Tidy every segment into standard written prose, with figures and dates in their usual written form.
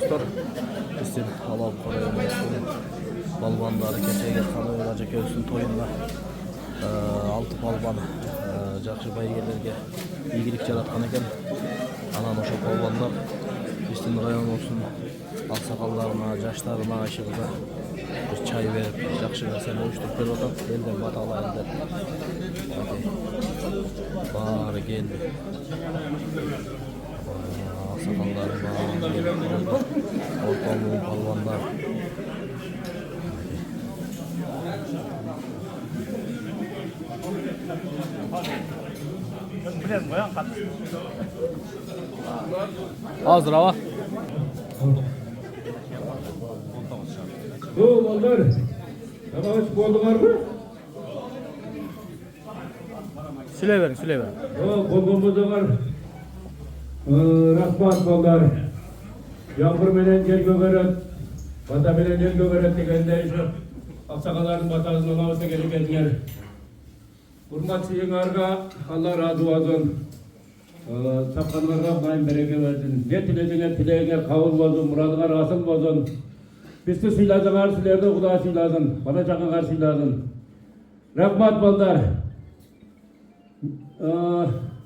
dostlar. Bizim halal koruyoruz. Balvanları keçege kanı olacak ölsün toyunda. 6 balvan жақсы байгелерге игілік жаратқан екен. Анан ошо балвандар биздин район болсун аксакалдарына, жаштарына ашыгыда bir çay verip жақсы нерсени уюштуруп берип атат. Элден баталы элдер баары келди. Аксакалдар баары келди. Ортолуу балвандар. Hazır hava. Onlar tamam boldular mı? Süle verin. Bolduğumuzda var. Rahmat bollar. Yağmur menen gel gögeret. Bata menen gel gögeret degende şu aksakaların batasını alabısa gelkenler. Hurmat sıyınlarga Allah razı olsun. Tapkanlarga bayım bereke versin. Ne tilediğine tileğine kavul olsun, muradına rasıl olsun. Bizi siylazınar silerdi, Kuda siylazın. Bana çakınar siylazın. Rahmat bollar.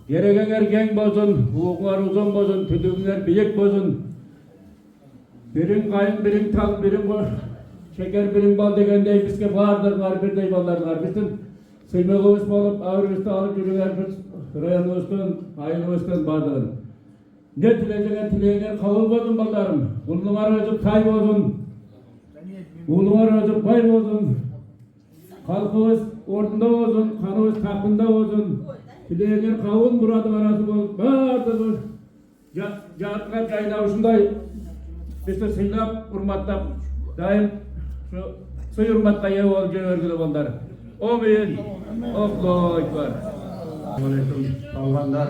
Gerekenler gen bozun, hukular uzun bozun, tüdüğünler biyek bozun. Birin kayın, birin tal, birin şeker, birin bal degende bizge vardır, var birday ballar var. Bizim sıymelığımız bolup, ağrımızda alıp yürünger biz rayonumuzdan, ayınımızdan bardığın. Ne tileyeceğine tileyenler kavul bozun ballarım. Ulumar özüp tay bozun. Ulumar özüp pay bozun. Halkımız ortunda bozun, kanımız tahtında bozun. Tileyenler kavul muradın arası bozun. Bardığın. Jatkan jayına uşunday. Bizi sıylap, hurmatlap, daim şu suy hurmatla ye ol jönörgülü bollar. Amin. Allahu ekber. Aleyküm balvanlar,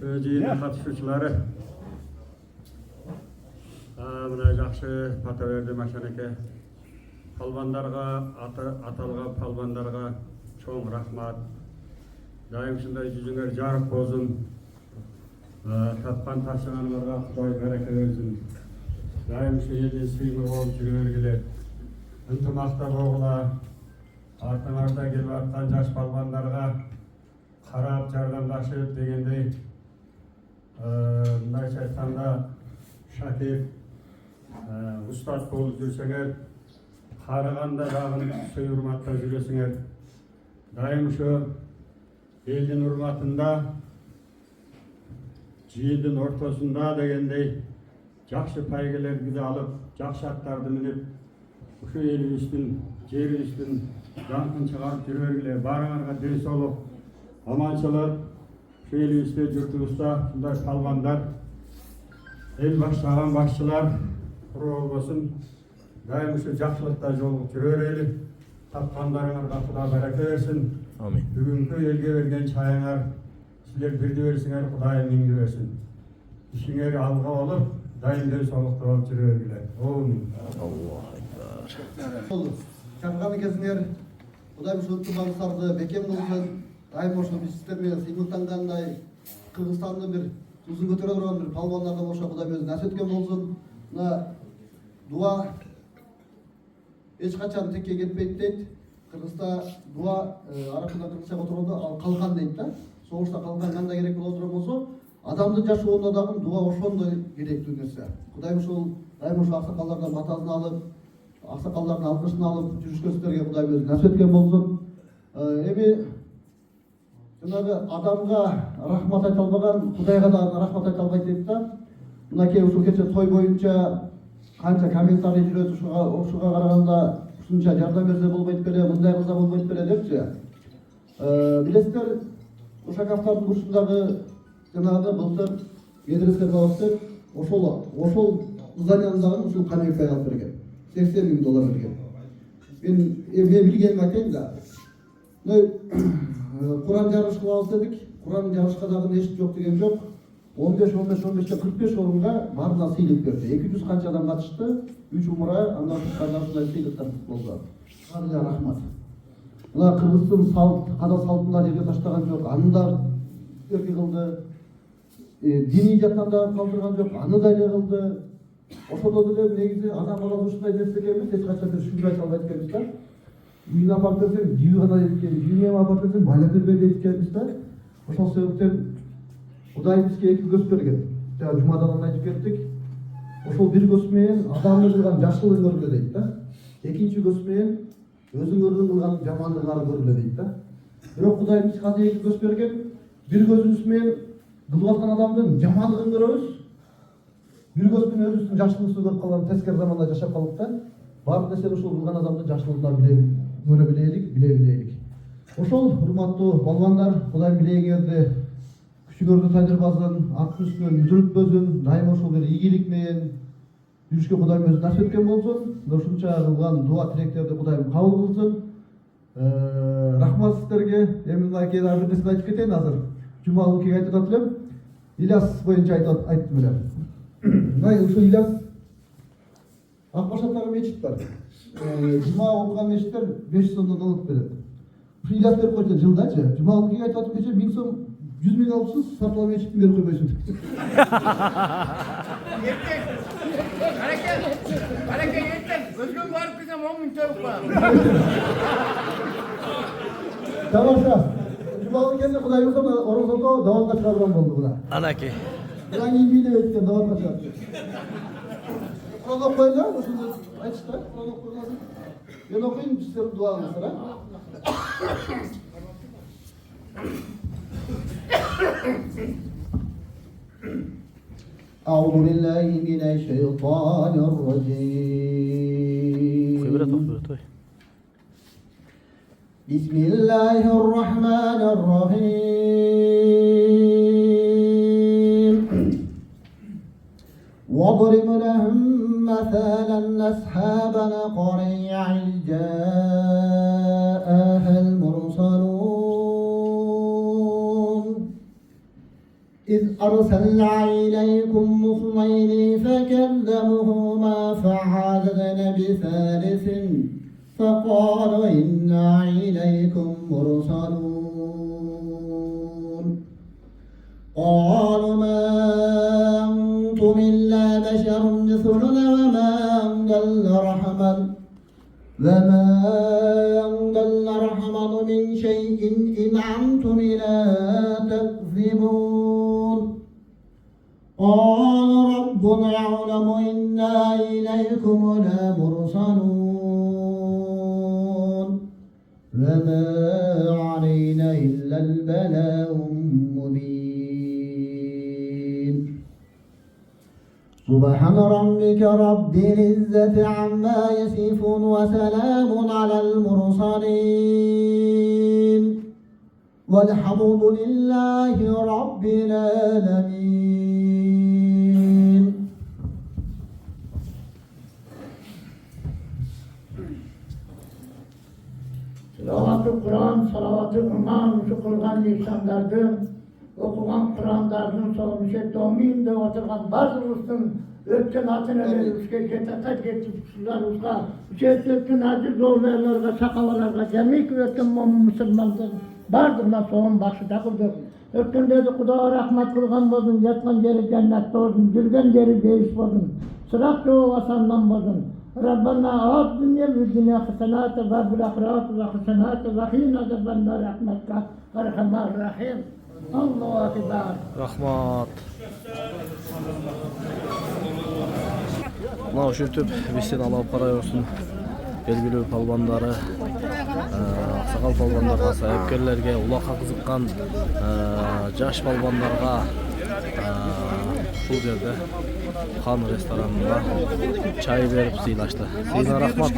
özüne katışıcıları. Mına жақсы pata verdi maşaneke. Palvanlarga, atalga palvanlarga çoğun rahmat. Daim şunday yüzünger jarık bozun. Tapkan taşınanlarga Kuday bereke versin. Daim şu yedi sıyımı ol jürörgüle. Ынтымақта болғыла. Артыңарда келіп атқан жаш балбандарга қарап жардамдашып дегендей мындайча айтканда шакир устат болуп жүрсөңөр карыганда дагы сый урматта жүрөсүңөр дайым ушу элдин урматында жыйындын ортосунда дегендей жакшы пайгелерди алып жакшы аттарды минип ушу элибиздин жерибиздин жанкын чыгарып жүрөгүле баарыңарга ден соолук аманчылык ушу элибизде журтубузда ушундай палвандар эл баштаган башчылар куру болбосун дайым ушу жакшылыкта жолугуп жүрө берели тапкандарыңарга Кудай береке берсин Amin. бүгүнкү элге берген чайыңар силер бирди берсиңер Кудай миңди берсин ишиңер алга болуп дайым ден соолукта болуп жүрө бергиле амин. Allahu ekber. Чакырган экенсиңер, Кудай ушул ынтымагыңыздарды бекем кылсын. Дайым ошо биз сиздер менен сыймыктангандай Кыргызстандын бир тузун көтөрө турган бир палвандардан ошо Кудай өзү насип эткен болсун. Мына дуа эч качан текке кетпейт дейт. Кыргызда дуа аракында кыргызча отурганда ал калган дейт да. Согушта калган кандай керек боло турган болсо, адамдын жашоонда дагы дуа ошондой керектүү нерсе. Кудай ушул дайым ошо аксакалдардан батасын алып, аксакалдардын алкышын алып жүрүшкөнсүзлөргө Кудай өзү насип эткен болсун. Эми жанагы адамга рахмат айта албаган Кудайга да рахмат айта албайт дейт да. Мынакей ушул кече той боюнча канча комментарий жүрөт, ушуга караганда ушунча жардам берсе болбойт беле, мындай кылса болбойт беле депчи. Билесиздер, Ушаковдун бурчундагы жанагы былтыр медресе бабасы ошол зданияны дагы ушул Каныбек алып берген. $80,000 берген. Мен билгенимди айтайын да. Куран жарышы кылабыз дедик. Куран жарышка дагы эч жок деген жок. 15 45 орунга баарына сыйлык берди. 200 канча адам катышты. 3 умра, андан тышкары ушундай сыйлыктар болду. Баарына рахмат. Мына Кыргыздын када салтында жерге таштаган жок. Аны да кылды. Диний жактан да калтырган жок. Аны да эле кылды. Ошондо деле негизи ана бала ушундай нерсе эмес, эч качан бир шүгүр айта албайт экенбиз да. Үйүнө апарып берсең, жиби гана дейт экен, жибиңе апарып берсең, майла бербей дейт экенбиз да. Ошол себептен Кудай бизге эки көз берген. Жана жумадан айтып кеттик. Ошол бир көз менен адамдын кылган жакшылыгын көргүлө дейт да. Экинчи көз менен өзүңөрдүн кылган жамандыгыңарды көргүлө дейт да. Бирок Кудай бизге азыр эки көз берген. Бир көзүбүз менен кылып аткан адамдын жамандыгын көрөбүз. Бир көз менен өзүбүздүн жакшылыгыбызды көрүп калган тескери заманда жашап калдык да. Баардык нерсени ушул кылган адамдын жакшылыгынан көрө билелик, биле билелик. Ошол урматтуу балбандар, Кудай билегиңерди күчүңөрдү тайдырбасын, аттын үстүнөн мүдүрүтпөсүн, дайыма ушул бир ийгилик менен жүрүшкө Кудайым өзү насип эткен болсун. Ушунча кылган дуа тилектерди Кудайым кабыл кылсын. Рахмат сиздерге. Эми мына кээ бир нерсени айтып кетейин азыр. Жумалык кээ айтып атат элем. Ильяс боюнча айттым эле. Мына ушул Ильяс Акбашаттагы мечит бар. Жума окуган мечиттер 500 сомдон алып берет. Ушул Ильяс берип койсо жылдачы. Жумалык кээ айтып атып кече 1000 сом 100 миң алыпсыз, сатыла мечиттин берип койбойсуң. Hareket yeter. Özgün varıp kızım 10 bin çabuk var. Тамаша. Жумалык кезде Кудай болсо орозодо даванга чыгарган болду була. Анакей. Буга ийбилеп өткөн даванга чыгат. Куран окуйла, ошондо айтышты. Куран окуйла. Мен окуйм, сиздер дуа кылыңыздар, а? أعوذ بالله من الشيطان الرجيم بسم الله الرحمن الرحيم واضرب لهم مثلا أصحاب القرية إذ جاءها المرسلون إذ أرسلنا إليكم اثنين فكذبوهما فعززنا بثالث فقالوا إنا إليكم مرسلون قالوا ما أنتم إلا بشر مثلنا وما أنزل الرحمن من شيء إن أنتم إلا تكذبون قال ربنا يعلم إنا إليكم لمرسلون وما علينا إلا البلاغ المبين سبحان ربك رب العزة عما يصفون وسلام على المرسلين والحمد لله رب العالمين. Salavatı Kur'an, salavatı iman, şu kılgan insanlardan, okugan Kur'anlardan sonra müşeddominde oturgan bazımızın ötken hatıneleri üske cetatat getirmişler uska, ötken aziz oğullarına, sakavalarına, cemik ötken Müslümanların bardırlar soğun başı takıldı. Ötken dedi Kudağa rahmet kılgan bozun, yatkan yeri cennet olsun, gülgen yeri beyiş bozun, sırak çoğu vasandan bozun. ربنا آتنا في الدنيا حسنات وفي الآخرة حسنات وقنا عذاب النار برحمتك أرحم الراحمين. الله أكبر. Rahmat. Мына ушинтип бизден алып карайбызсың. Белгилүү палбандары, аксакал палбандарга, сайыпкерлерге, улакка кызыккан жаш палбандарга ушул жерде Хан ресторанында чай берип сыйлашты. Сыйына рахмат.